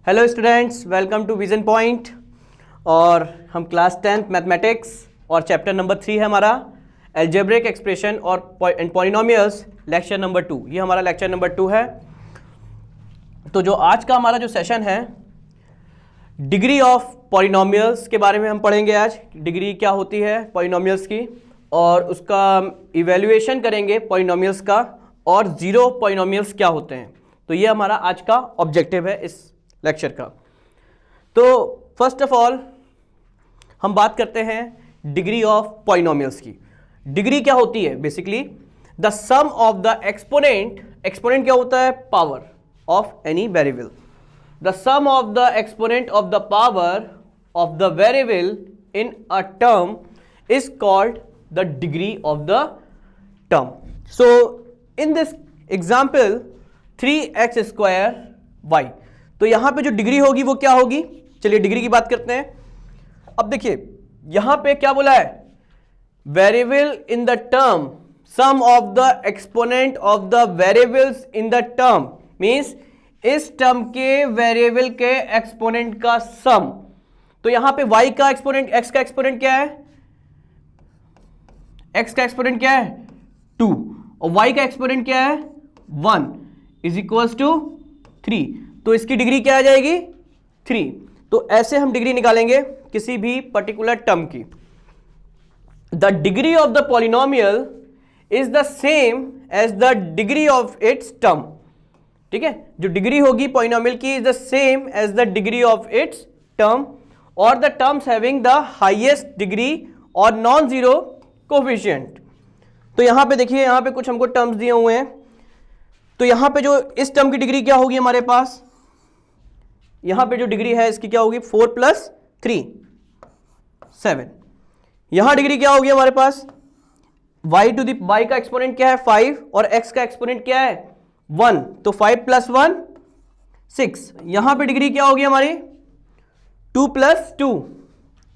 Hello students, welcome to Vision Point. और हम class 10th mathematics और चैप्टर नंबर 3 है हमारा अलजेब्रिक एक्सप्रेशन और पॉलिनोमियल्स, लेक्चर नंबर 2। ये हमारा लेक्चर नंबर 2 है। तो जो आज का हमारा जो सेशन है, डिग्री ऑफ पॉलिनोमियल्स के बारे में हम पढ़ेंगे। आज डिग्री क्या होती है पॉलिनोमियल्स की, और उसका इवेल्युएशन करेंगे पॉलिनोमियल्स का, और जीरो पॉलिनोमियल्स क्या होते हैं। तो ये हमारा आज का ऑब्जेक्टिव है इस लेक्चर का। तो फर्स्ट ऑफ ऑल हम बात करते हैं डिग्री ऑफ पॉलिनोमियल्स की। डिग्री क्या होती है? Basically the sum of the exponent. Exponent क्या होता है? Power of any variable. The sum of the exponent of the power of the variable in a term is called the degree of the term. So in this example 3x square y, तो यहां पे जो degree होगी वो क्या होगी? चलिए degree की बात करते हैं। अब देखिए यहां पे क्या बोला है? Variable in the term, sum of the exponent of the variables in the term, means इस टर्म के वेरिएबल के एक्सपोनेंट का सम। तो यहां पे y का एक्सपोनेंट, x का एक्सपोनेंट क्या है? x का एक्सपोनेंट क्या है? 2, और y का एक्सपोनेंट क्या है? 1 इज इक्वल्स टू 3। तो इसकी डिग्री क्या आ जाएगी? 3। तो ऐसे हम डिग्री निकालेंगे किसी भी पर्टिकुलर टर्म की। The degree of the polynomial is the same as the degree of its term. ठीक है, जो डिग्री होगी पॉलिनोमियल की is the same as the degree of its term, और the terms having the highest degree और non zero coefficient. तो यहां पे देखिए, यहां पे कुछ हमको टर्म्स दिए हुए हैं। तो यहां पे जो इस टर्म की डिग्री क्या होगी हमारे पास? यहां पे जो डिग्री है इसकी क्या होगी? 4 + 3 7। यहां डिग्री क्या होगी हमारे पास? y का एक्सपोनेंट क्या है? 5, और x का एक्सपोनेंट क्या है? 1, तो 5 + 1 6। यहां पे डिग्री क्या होगी हमारी? 2 + 2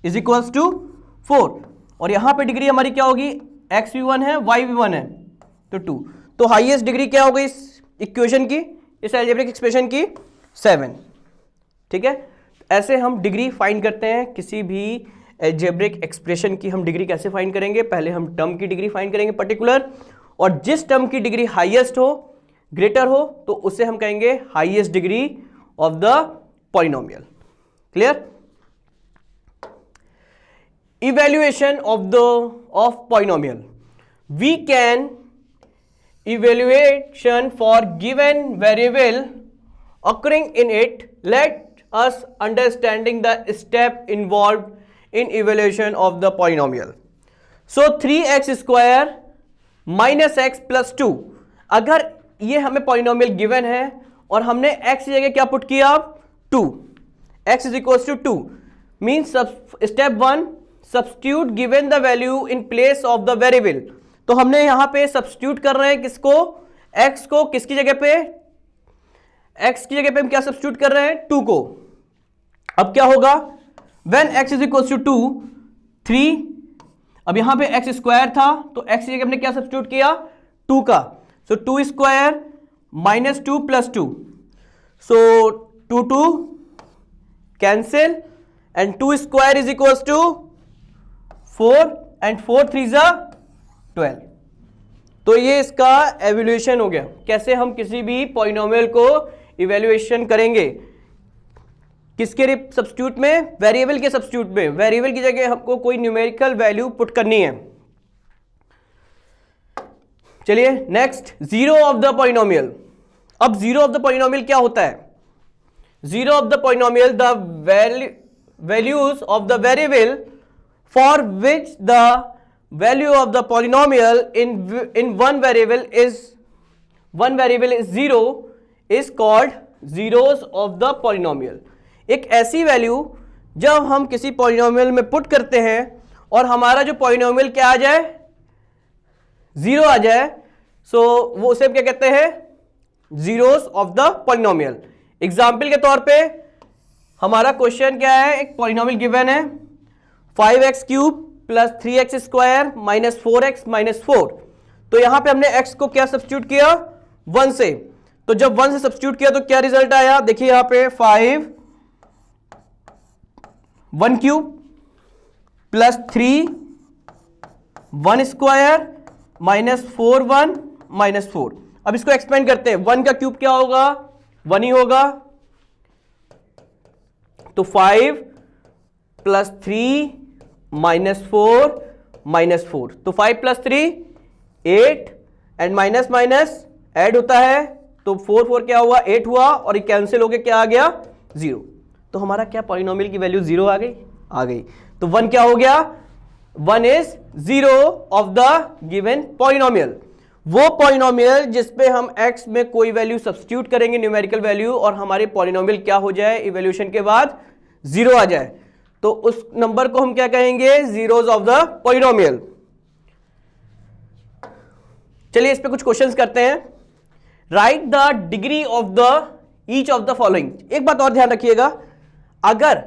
इज इक्वल्स टू 4, और यहां पे डिग्री हमारी क्या होगी? x भी 1 है, y भी 1 है, तो 2। तो हाईएस्ट डिग्री क्या हो गई इस इक्वेशन की, इस अलजेब्रिक एक्सप्रेशन की? 7। ठीक है, ऐसे हम डिग्री फाइंड करते हैं किसी भी अलजेब्रिक एक्सप्रेशन की। हम डिग्री कैसे फाइंड करेंगे? पहले हम टर्म की डिग्री फाइंड करेंगे पर्टिकुलर, और जिस टर्म की डिग्री हाईएस्ट हो, ग्रेटर हो, तो उसे हम कहेंगे highest degree of the polynomial. Clear? Evaluation of polynomial. We can evaluation for given variable occurring in it. Let us understanding the step involved in evaluation of the polynomial. So 3x square minus x plus 2, अगर ये हमें polynomial given है और हमने x की जगह क्या put किया? 2, x is equals to 2, means step 1 substitute given the value in place of the variable। तो हमने यहां पे सब्स्टिट्यूट कर रहे हैं किसको? x को। किसकी जगह पे? x की जगह पे हम क्या सब्स्टिट्यूट कर रहे हैं? 2 को। अब क्या होगा? when x is equals to 2 3, अब यहां पे x स्क्वायर था, तो x की जगह हमने क्या सब्स्टिट्यूट किया? 2 का। So 2 square minus 2 + 2, so 2 cancel, and 2 square is equals to 4, and 4 3 ज़ा 12। तो ये इसका एवल्यूएशन हो गया। कैसे हम किसी भी पॉलिनोमियल को इवैल्यूएशन करेंगे? किसके सब्स्टिट्यूट में? वेरिएबल के सब्स्टिट्यूट में। वेरिएबल की जगह हमको कोई न्यूमेरिकल वैल्यू पुट करनी है। चलिए next, zero of the polynomial. अब जीरो ऑफ द पॉलिनोमियल क्या होता है? Zero of the polynomial the values of the variable for which the value of the polynomial in one variable is 0 is called zeros of the polynomial। एक ऐसी value जब हम किसी polynomial में put करते हैं और हमारा जो पॉलिनोमियल क्या आ जाए? 0 आ जाए, सो वो उसे क्या कहते हैं? zeros of the polynomial। Example के तौर पे हमारा क्वेश्चन क्या है? एक पॉलिनोमियल गिवन है 5x³ + 3x square minus 4x minus 4। तो यहां पे हमने x को क्या सब्स्टिट्यूट किया? 1 से। तो जब 1 से सब्स्टिट्यूट किया तो क्या रिजल्ट आया? देखिए यहां पे 5 1 cube plus 3 1 square minus 4 1 minus 4। अब इसको एक्सपेंड करते हैं, 1 का क्यूब क्या होगा, 1 ही होगा, तो 5 प्लस 3 माइनस 4 माइनस 4, तो 5 plus 3 8 and minus minus add होता है, तो 4 4 क्या हुआ, 8 हुआ, और ये कैंसिल होके क्या आ गया, 0। तो हमारा क्या पॉलिनोमियल की वैल्यू 0 आ गई। तो 1 क्या हो गया, 1 is 0 of the given polynomial. वो पॉलिनोमियल जिसपे हम x में कोई वैल्यू सब्स्टिट्यूट करेंगे, न्यूमेरिकल वैल्यू, और हमारे पॉलिनोमियल क्या हो जाए, इवैल्यूएशन के बाद 0 आ जाए, तो उस नंबर को हम क्या कहेंगे, जीरोस ऑफ द पॉलिनोमियल। चलिए इस पे कुछ क्वेश्चंस करते हैं। Right the degree of the each of the following. एक बात और ध्यान रखिएगा, अगर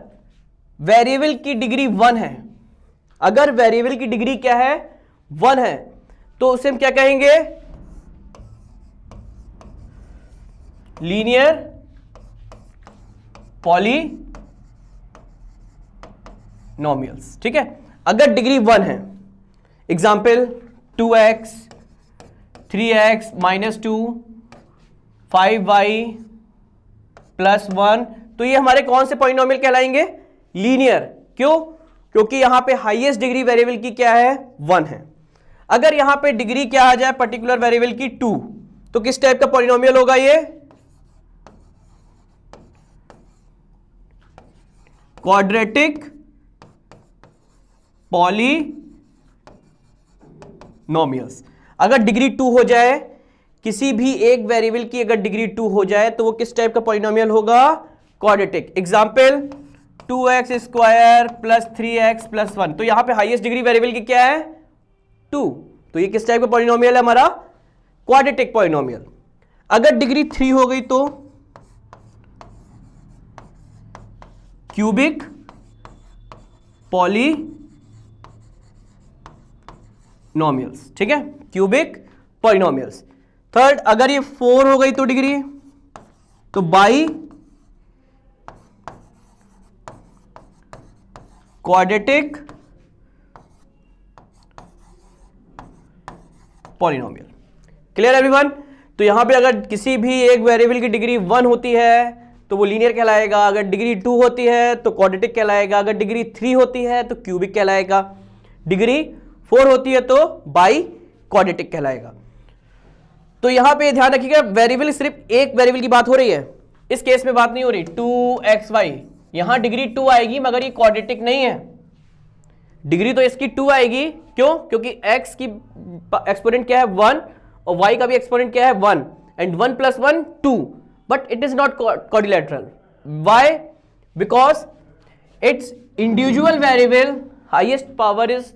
वेरिएबल की डिग्री 1 है, अगर वेरिएबल की डिग्री क्या है, 1 है, तो उसे हम क्या कहेंगे, लीनियर पॉलिनोमियल्स। ठीक है, अगर डिग्री 1 है, example 2x 3x minus 2 5y plus 1, तो ये हमारे कौन से पॉलिनोमियल कहलाएंगे, लीनियर। क्यों, क्योंकि यहां पे हाईएस्ट डिग्री वेरिएबल की क्या है, 1 है। अगर यहां पे डिग्री क्या आ जाए पर्टिकुलर वेरिएबल की 2, तो किस टाइप का पॉलिनोमियल होगा, ये क्वाड्रेटिक पॉलिनोमियल्स। अगर डिग्री 2 हो जाए, किसी भी एक वेरिएबल की अगर डिग्री 2 हो जाए, तो वो किस टाइप का पॉलिनोमियल होगा, quadratic. Example 2x square plus 3x plus 1, तो यहां पे हाईएस्ट डिग्री वेरिएबल की क्या है, 2, तो ये किस टाइप का पॉलिनोमियल है, हमारा क्वाड्रेटिक पॉलिनोमियल। अगर डिग्री 3 हो गई तो क्यूबिक पॉलिनोमियल्स। ठीक है, क्यूबिक पॉलिनोमियल्स। थर्ड, अगर ये 4 हो गई तो डिग्री, तो by quadratic polynomial. Clear everyone. तो यहां पे अगर किसी भी एक वेरिएबल की डिग्री 1 होती है तो वो लीनियर कहलाएगा, अगर डिग्री 2 होती है तो क्वाड्रेटिक कहलाएगा, अगर डिग्री 3 होती है तो क्यूबिक कहलाएगा, डिग्री 4 होती है तो बाई क्वाड्रेटिक कहलाएगा। तो यहां पे ध्यान रखिएगा, वेरिएबल सिर्फ एक वेरिएबल की बात हो रही है, इस केस में बात नहीं हो रही 2xy। यहां डिग्री 2 आएगी मगर ये क्वाड्रेटिक नहीं है, डिग्री तो इसकी 2 आएगी। क्यों, क्योंकि x की एक्सपोनेंट क्या है, 1, और y का भी एक्सपोनेंट क्या है, 1, and 1 plus 1 2, but it is not quadrilateral. Why, because it's individual variable highest power is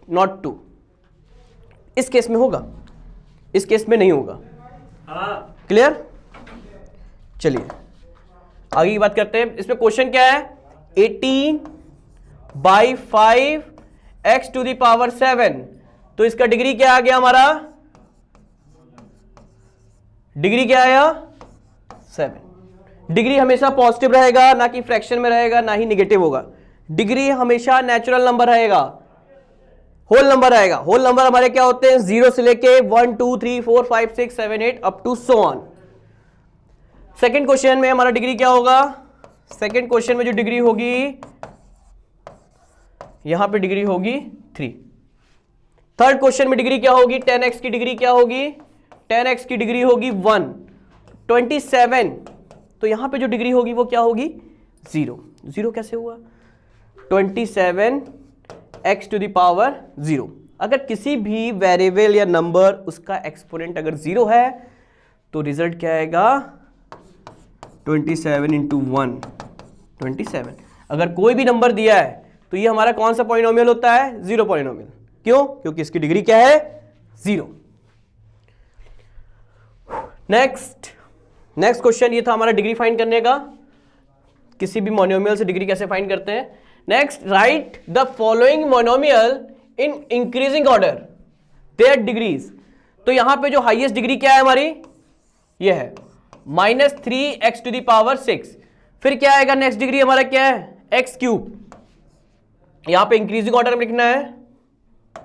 not 2। इस केस में होगा, इस केस में नहीं होगा। क्लियर। चलिए आगे की बात करते हैं। इसमें क्वेश्चन क्या है, 18/5 x टू द पावर 7, तो इसका डिग्री क्या आ गया, हमारा डिग्री क्या आया, 7। डिग्री हमेशा पॉजिटिव रहेगा, ना कि फ्रैक्शन में रहेगा, ना ही निगेटिव होगा। डिग्री हमेशा नेचुरल नंबर रहेगा, होल नंबर आएगा। होल नंबर हमारे क्या होते हैं, 0 से लेके 1 2 3 4 5 6 7 8 up to so on. Second question में हमारा डिग्री क्या होगा, सेकेंड क्वेश्चन में जो डिग्री होगी, यहां पे डिग्री होगी 3। थर्ड क्वेश्चन में डिग्री क्या होगी, 10x की डिग्री क्या होगी, 10x की डिग्री होगी 1, 27, तो यहां पे जो डिग्री होगी वो क्या होगी, 0। 0 कैसे हुआ, 27x टू द पावर 0। अगर किसी भी वेरिएबल या नंबर उसका एक्सपोनेंट अगर 0 है तो रिजल्ट क्या आएगा, 27 इंटू 1 27। अगर कोई भी नंबर दिया है तो ये हमारा कौन सा पॉलिनोमियल होता है, 0 पॉलिनोमियल। क्यों, क्योंकि इसकी डिग्री क्या है, 0। नेक्स्ट क्वेश्चन ये था हमारा डिग्री फाइंड करने का, किसी भी मोनोमियल से डिग्री कैसे फाइंड करते हैं। Next, write the following monomial in increasing order their degrees. तो यहां पे जो हाईएस्ट डिग्री क्या है हमारी, ये है -3x टू द पावर 6। फिर क्या आएगा, नेक्स्ट डिग्री हमारा क्या है, x क्यूब। यहां पे इंक्रीजिंग ऑर्डर में लिखना है,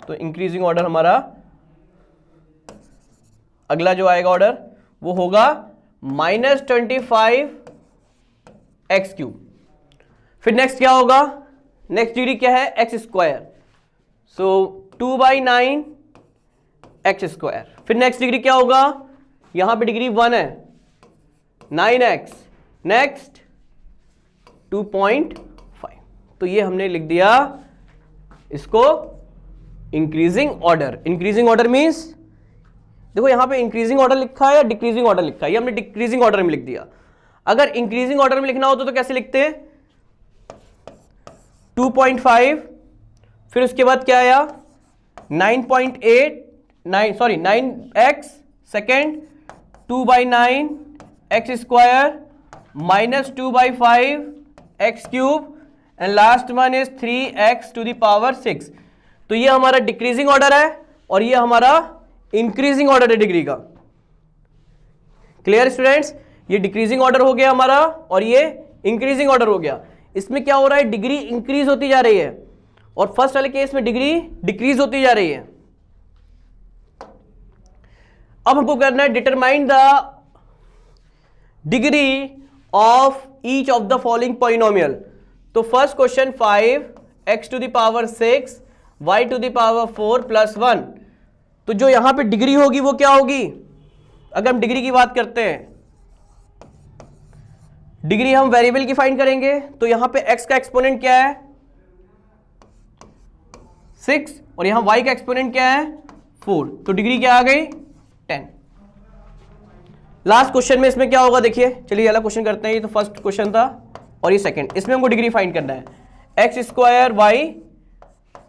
तो इंक्रीजिंग ऑर्डर हमारा अगला जो आएगा ऑर्डर वो होगा -25 एक्स क्यूब। फिर नेक्स्ट क्या होगा, नेक्स्ट डिग्री क्या है, एक्स स्क्वायर, सो 2/9 एक्स स्क्वायर। फिर नेक्स्ट डिग्री क्या होगा, यहां पे डिग्री 1 है, 9x, नेक्स्ट 2.5। तो ये हमने लिख दिया इसको increasing order. Increasing order means देखो यहां पे इंक्रीजिंग ऑर्डर लिखा है या डिक्रीजिंग ऑर्डर लिखा है, ये हमने डिक्रीजिंग ऑर्डर में लिख दिया। अगर इंक्रीजिंग ऑर्डर में लिखना हो तो कैसे लिखते हैं, 2.5, फिर उसके बाद क्या आया 9x second 2/9 x square -2/5 x cube and last one is 3x⁶। तो ये हमारा डिक्रीजिंग ऑर्डर है और ये हमारा इंक्रीजिंग ऑर्डर है डिग्री का। क्लियर स्टूडेंट्स, ये डिक्रीजिंग ऑर्डर हो गया हमारा और ये इंक्रीजिंग ऑर्डर हो गया। इसमें क्या हो रहा है, डिग्री इंक्रीज होती जा रही है और फर्स्ट वाले केस में डिग्री डिक्रीज होती जा रही है। अब हमको करना है determine the degree of each of the following polynomial. तो फर्स्ट क्वेश्चन 5x⁶ y⁴ + 1। तो जो यहां पे डिग्री होगी वो क्या होगी, अगर हम डिग्री की बात करते हैं, डिग्री हम वेरिएबल की फाइंड करेंगे, तो यहां पे x का एक्सपोनेंट क्या है 6 और यहां y का एक्सपोनेंट क्या है 4, तो डिग्री क्या आ गई 10। लास्ट क्वेश्चन में इसमें क्या होगा देखिए, चलिए अगला क्वेश्चन करते हैं। ये तो फर्स्ट क्वेश्चन था और ये सेकंड, इसमें हमको डिग्री फाइंड करना है x²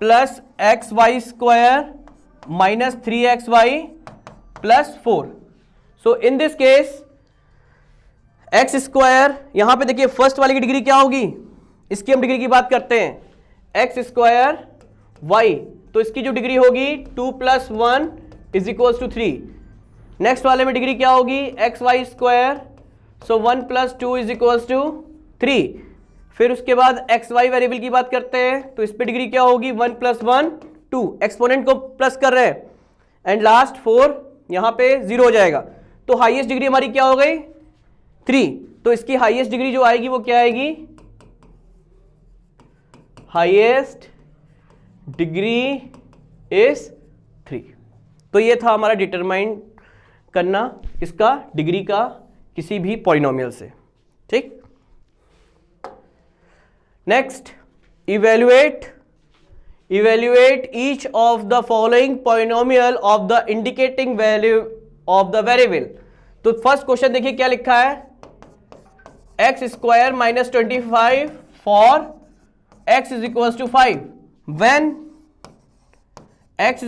+ xy² -3xy + 4। So in this case x², यहां पे देखिए फर्स्ट वाले की डिग्री क्या होगी, इसकी हम डिग्री की बात करते हैं x² y, तो इसकी जो डिग्री होगी 2 + 1 = 3। नेक्स्ट वाले में डिग्री क्या होगी xy², सो 1 + 2 = 3। फिर उसके बाद xy वेरिएबल की बात करते हैं, तो इस पे डिग्री क्या होगी 1 + 1 2, एक्सपोनेंट को प्लस कर रहे हैं, एंड लास्ट 4 यहां पे 0 हो जाएगा। तो हाईएस्ट डिग्री हमारी क्या हो गई 3। तो इसकी हाईएस्ट डिग्री जो आएगी वो क्या आएगी, हाईएस्ट डिग्री इज 3। तो ये था हमारा डिटरमाइन करना इसका डिग्री का किसी भी पॉलिनोमियल से, ठीक। Next, evaluate each of the following polynomial of the indicating value of the variable। तो फर्स्ट क्वेश्चन देखिए क्या लिखा है, x² -25 for x = 5 when x =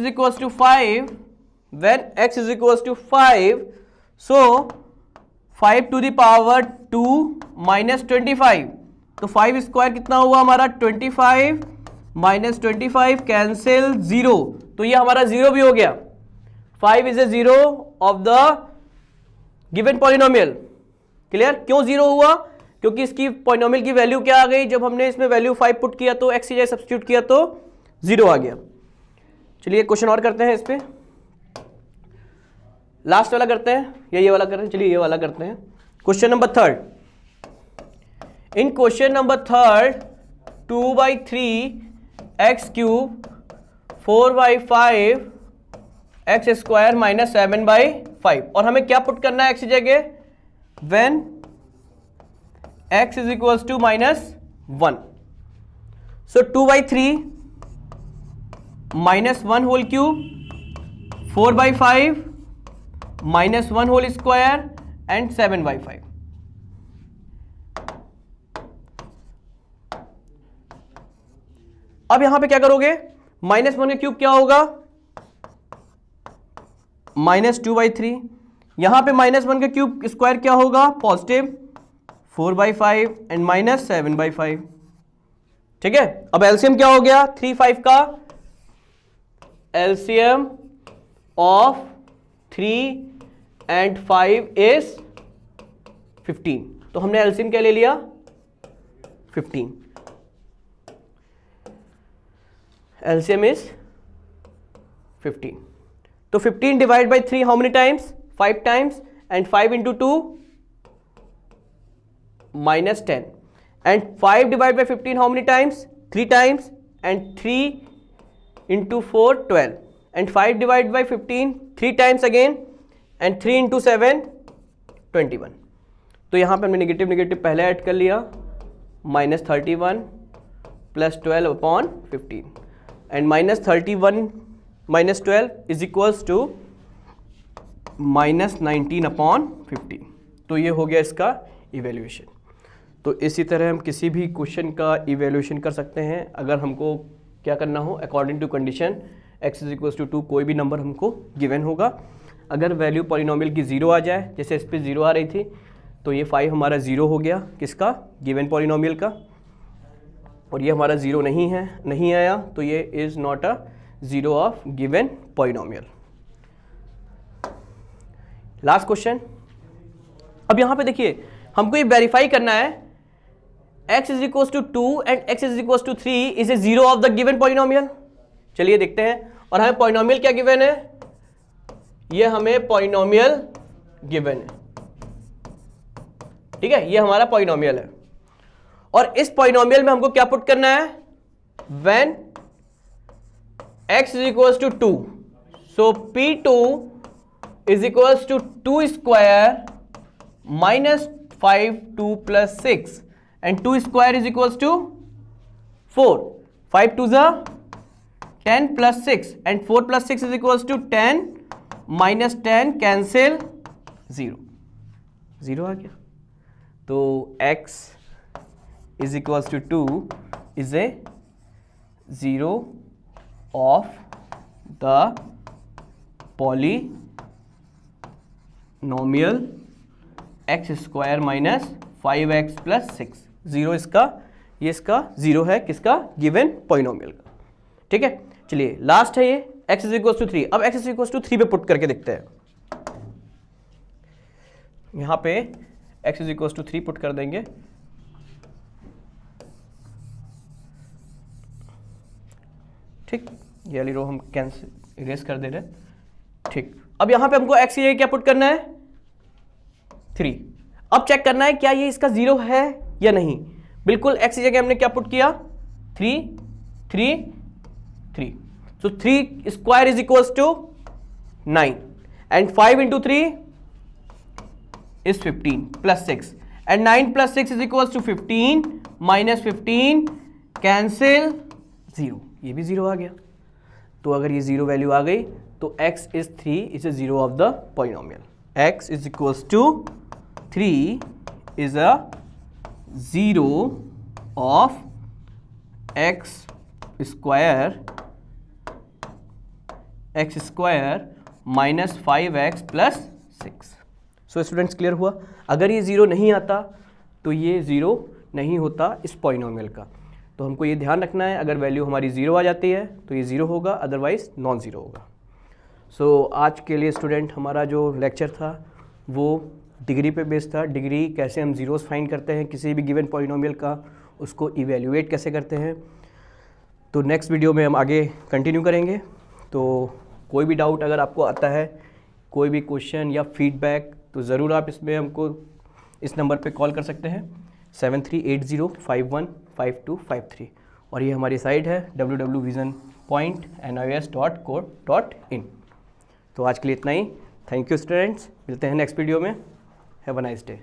5, so 5⁻² -25, तो 5² कितना हुआ हमारा 25 -25 कैंसिल 0, तो ये हमारा 0 भी हो गया। 5 is a 0 of the given polynomial. Clear, क्यों 0 हुआ, क्योंकि इसकी पॉलिनोमियल की वैल्यू क्या आ गई, जब हमने इसमें वैल्यू 5 पुट किया तो x की जगह सब्स्टिट्यूट किया तो 0 आ गया। चलिए क्वेश्चन और करते हैं, इस पे लास्ट वाला करते हैं या ये वाला करते हैं, चलिए ये वाला करते हैं। क्वेश्चन नंबर 3, इन क्वेश्चन नंबर 3 2/3 x³ 4/5 x² -7/5, और हमें क्या पुट करना है x की जगह, when x = -1, so 2/3 -1 whole cube 4/5 -1 whole square and 7/5। अब यहां पे क्या करोगे, -1 का क्यूब क्या होगा -2/3, यहां पे -1 का क्यूब स्क्वायर क्या होगा पॉजिटिव 4/5 एंड -7/5। ठीक है, अब एलसीएम क्या हो गया 3 5 का, एलसीएम ऑफ 3 एंड 5 इज 15, तो हमने एलसीएम क्या ले लिया 15। LCM is 15. तो 15 divided by 3 how many times? 5 times, and 5 into 2 minus 10, and 5 divided by 15 how many times? 3 times, and 3 into 4 12, and 5 divided by 15 3 times again, and 3 into 7 21. तो यहाँ पे हमने नेगेटिव नेगेटिव पहले ऐड कर लिया, -31 plus 12 upon 15, and -31 minus 12 is equals to -19 upon 15. तो ये हो गया इसका इवेल्यूएशन. तो इसी तरह हम किसी भी क्वेश्चन का इवेल्यूएशन कर सकते हैं. अगर हमको क्या करना हो, according to condition x is equals to 2 कोई भी नंबर हमको गिवन होगा. अगर वैल्यू पॉलिनोमियल की 0 आ जाए, जैसे इस पर 0 आ रही थी, तो ये 5 हमारा 0 हो गया किसका, गिवन पॉलिनोमियल का. और ये हमारा 0 नहीं आया, तो ये is not a 0 of given polynomial. Last question. अब यहाँ पे देखिए हमको ये वेरीफाई करना है x is equals to 2 and x is equals to 3 is a 0 of the given polynomial. चलिए देखते हैं. और हमें पॉलिनोमियल क्या गिवन है, ये हमें पॉलिनोमियल गिवन है. ठीक है, ये हमारा पॉलिनोमियल है. और इस पॉलिनोमियल में हमको क्या पुट करना है, when x is equals to 2, so P2 is equals to 2 square minus 5 2 plus 6, and 2 square is equals to 4. 5 2s are 10 plus 6, and 4 plus 6 is equals to 10 minus 10 cancel 0. 0 आ गया. तो x is equals to 2 is a 0 of the polynomial x square minus 5x plus 6. 0 इसका, ये इसका 0 है किसका, given polynomial का. ठीक है, चलिए लास्ट है ये x इज इक्वल टू 3. अब x इज इक्वल टू 3 पे पुट करके देखते हैं. यहां पे x is equal to 3 put कर देंगे. ठीक, ये वाली रो हम कैंसिल इरेज कर दे रहे हैं. ठीक, अब यहां पे हमको x की जगह क्या पुट करना है, 3. अब चेक करना है क्या ये इसका 0 है या नहीं. बिल्कुल x की जगह हमने क्या पुट किया, 3 3 3. So 3 square is equals to 9, and 5 into 3 is 15 plus 6, and 9 plus 6 is equals to 15 minus 15 cancel 0. ये भी 0 आ गया. तो अगर ये 0 वैल्यू आ गई तो x is 3 is a 0 of the polynomial. x is equals to 3 is a 0 of x square minus 5x plus 6. So students clear हुआ. अगर ये 0 नहीं आता तो ये 0 नहीं होता इस पॉलिनोमियल का. तो हमको ये ध्यान रखना है, अगर वैल्यू हमारी 0 आ जाती है तो ये 0 होगा, अदरवाइज नॉन 0 होगा. सो आज के लिए स्टूडेंट हमारा जो लेक्चर था वो डिग्री पे बेस्ड था. डिग्री कैसे हम जीरोस फाइंड करते हैं किसी भी गिवन पॉलिनोमियल का, उसको इवेल्युएट कैसे करते हैं. तो नेक्स्ट वीडियो में हम आगे कंटिन्यू करेंगे. तो कोई भी डाउट अगर आपको आता है, कोई भी क्वेश्चन या फीडबैक, तो ज़रूर आप इसमें हमको इस नंबर पे कॉल कर सकते हैं 7380515253. और ये हमारी साइट है www.visionpointnis.co.in. तो आज के लिए इतना ही. थैंक यू स्टूडेंट्स, मिलते हैं नेक्स्ट वीडियो में. Have a nice day.